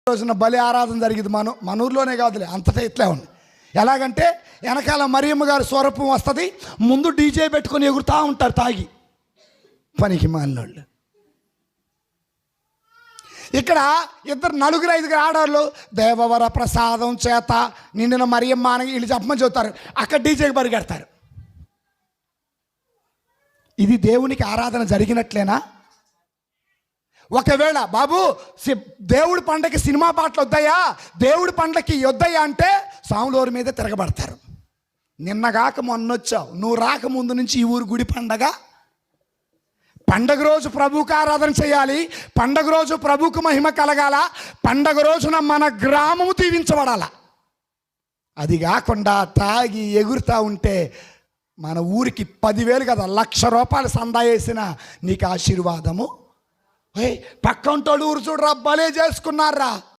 రోజున బలి ఆరాధన జరిగింది మన ఊర్లోనే కాదులే, అంతటా ఇట్లే ఉంది. ఎలాగంటే వెనకాల మరియమ్మ గారి స్వరూపం వస్తుంది, ముందు డీజే పెట్టుకొని ఎగురుతూ ఉంటారు తాగి పనికి మాలినోళ్ళు. ఇక్కడ నలుగురు ఐదుగురు ఆడవాళ్ళు దేవవర ప్రసాదం చేత నిండిన మరియమ్మ అని వీళ్ళు చెప్పమని చెబుతారు, అక్కడ డీజేకి పరిగెడతారు. ఇది దేవునికి ఆరాధన జరిగినట్లేనా? ఒకవేళ బాబు దేవుడి పండగకి సినిమా పాటలు వద్దాయా, దేవుడి పండగకి వద్దయ్యా అంటే సాములూరు మీద తిరగబడతారు. నిన్నగాక మొన్నొచ్చావు, నువ్వు రాకముందు నుంచి ఈ ఊరు గుడి పండగ రోజు ప్రభువుకి ఆరాధన చేయాలి, పండగ రోజు ప్రభువుకు మహిమ కలగాల, పండగ రోజున మన గ్రామము దీవించబడాల. అది కాకుండా తాగి ఎగురుతూ ఉంటే మన ఊరికి 10,000 కదా 1,00,000 రూపాయలు సందా వేసిన నీకు ఆశీర్వాదము. పక్కంటోళ్ళు ఊరు చూడరా భలే చేసుకున్నారా.